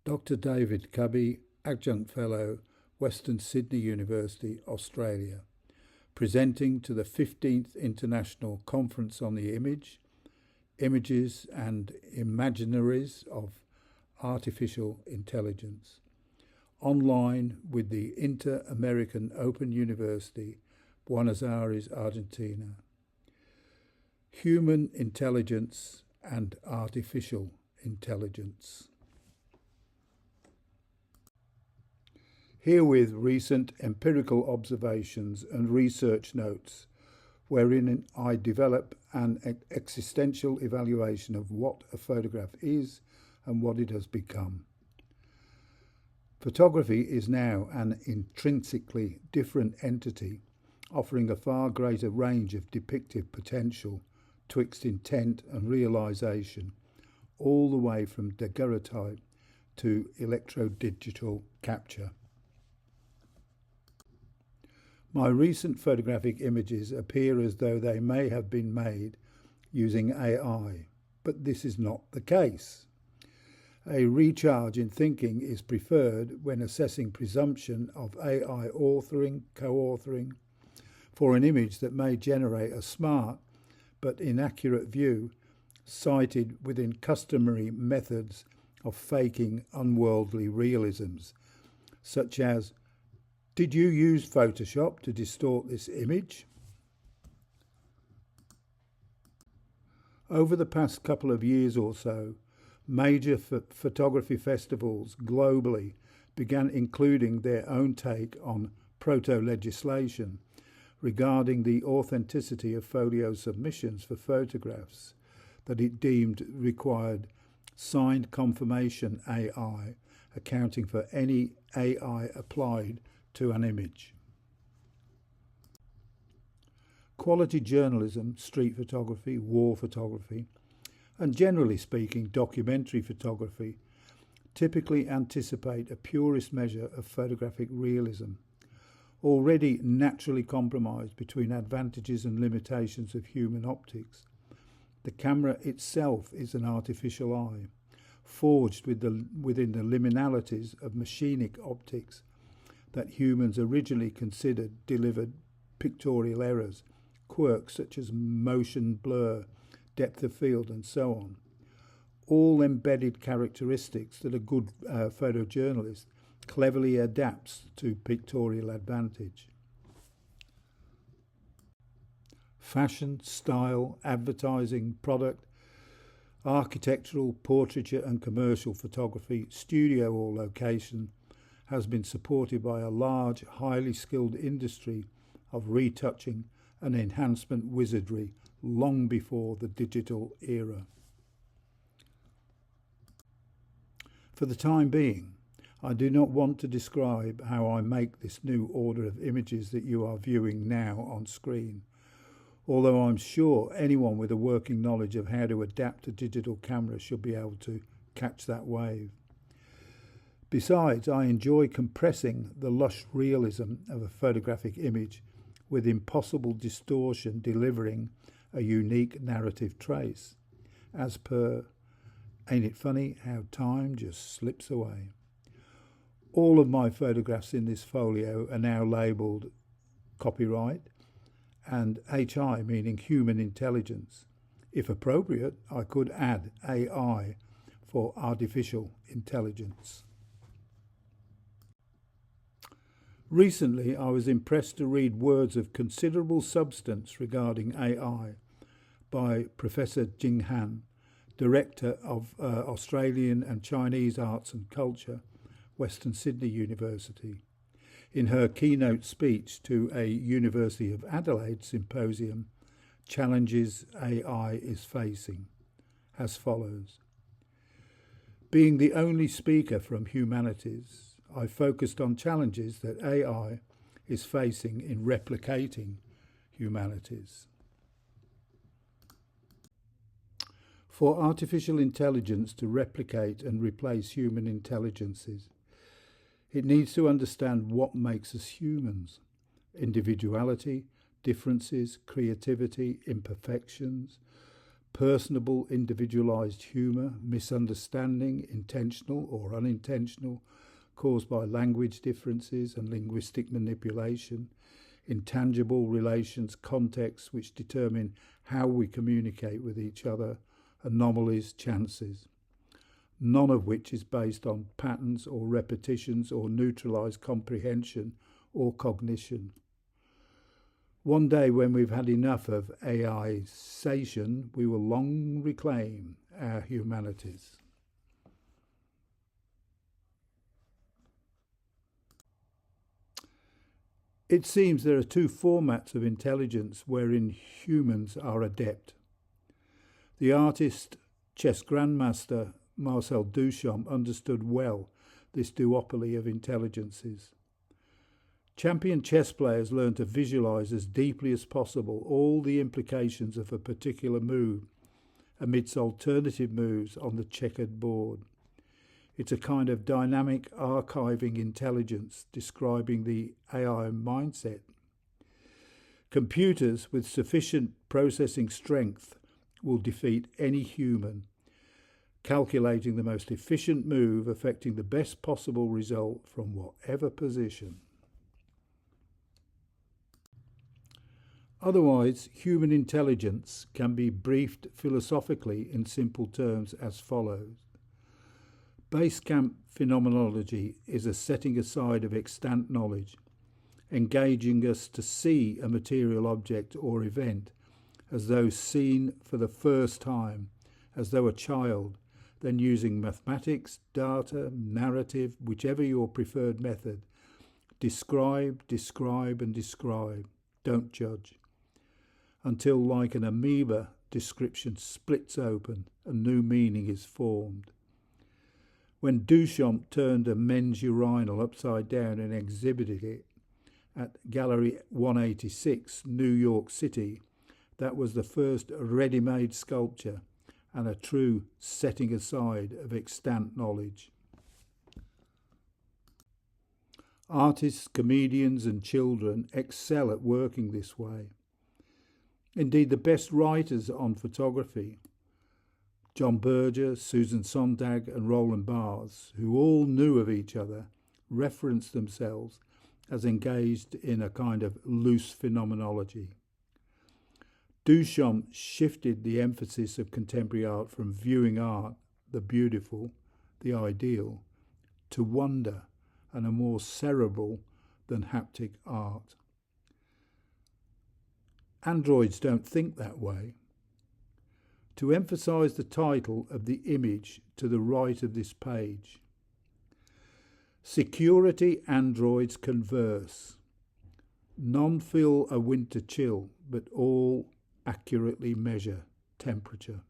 Dr. David Cubby, Adjunct Fellow, Western Sydney University, Australia, presenting to the 15th International Conference on the Image, Images and Imaginaries of Artificial Intelligence, online with the Inter-American Open University, Buenos Aires, Argentina. Human Intelligence and Artificial Intelligence. Herewith recent empirical observations and research notes, wherein I develop an existential evaluation of what a photograph is and what it has become. Photography is now an intrinsically different entity, offering a far greater range of depictive potential twixt intent and realisation, all the way from daguerreotype to electrodigital capture. My recent photographic images appear as though they may have been made using AI, but this is not the case. A recharge in thinking is preferred when assessing presumption of AI authoring, co-authoring, for an image that may generate a smart but inaccurate view cited within customary methods of faking unworldly realisms, such as, "Did you use Photoshop to distort this image?" Over the past couple of years or so, major photography festivals globally began including their own take on proto-legislation regarding the authenticity of folio submissions for photographs that it deemed required signed confirmation AI, accounting for any AI applied to an image. Quality journalism, street photography, war photography, and generally speaking documentary photography typically anticipate a purist measure of photographic realism, already naturally compromised between advantages and limitations of human optics. The camera itself is an artificial eye, forged within the liminalities of machinic optics that humans originally considered delivered pictorial errors, quirks such as motion blur, depth of field, and so on. All embedded characteristics that a good photojournalist cleverly adapts to pictorial advantage. Fashion, style, advertising, product, architectural, portraiture and commercial photography, studio or location, has been supported by a large, highly skilled industry of retouching and enhancement wizardry long before the digital era. For the time being, I do not want to describe how I make this new order of images that you are viewing now on screen, although I'm sure anyone with a working knowledge of how to adapt a digital camera should be able to catch that wave. Besides, I enjoy compressing the lush realism of a photographic image with impossible distortion, delivering a unique narrative trace, as per, ain't it funny how time just slips away. All of my photographs in this folio are now labelled copyright and HI, meaning human intelligence. If appropriate, I could add AI for artificial intelligence. Recently, I was impressed to read words of considerable substance regarding AI by Professor Jing Han, Director of Australian and Chinese Arts and Culture, Western Sydney University, in her keynote speech to a University of Adelaide symposium, Challenges AI is Facing, as follows. Being the only speaker from humanities, I focused on challenges that AI is facing in replicating humanities. For artificial intelligence to replicate and replace human intelligences, it needs to understand what makes us humans: individuality, differences, creativity, imperfections, personable, individualised humour, misunderstanding, intentional or unintentional, caused by language differences and linguistic manipulation, intangible relations, contexts which determine how we communicate with each other, anomalies, chances, none of which is based on patterns or repetitions or neutralised comprehension or cognition. One day when we've had enough of AI-sation, we will long reclaim our humanities. It seems there are two formats of intelligence wherein humans are adept. The artist, chess grandmaster Marcel Duchamp understood well this duopoly of intelligences. Champion chess players learn to visualise as deeply as possible all the implications of a particular move amidst alternative moves on the checkered board. It's a kind of dynamic archiving intelligence describing the AI mindset. Computers with sufficient processing strength will defeat any human, calculating the most efficient move affecting the best possible result from whatever position. Otherwise, human intelligence can be briefed philosophically in simple terms as follows. Base camp phenomenology is a setting aside of extant knowledge, engaging us to see a material object or event as though seen for the first time, as though a child, then using mathematics, data, narrative, whichever your preferred method, describe, and describe. Don't judge. Until, like an amoeba, description splits open and new meaning is formed. When Duchamp turned a men's urinal upside down and exhibited it at Gallery 186, New York City, that was the first ready-made sculpture and a true setting aside of extant knowledge. Artists, comedians and children excel at working this way. Indeed, the best writers on photography, John Berger, Susan Sontag and Roland Barthes, who all knew of each other, referenced themselves as engaged in a kind of loose phenomenology. Duchamp shifted the emphasis of contemporary art from viewing art, the beautiful, the ideal, to wonder and a more cerebral than haptic art. Androids don't think that way. To emphasise the title of the image to the right of this page, Security androids converse. None feel a winter chill, but all accurately measure temperature.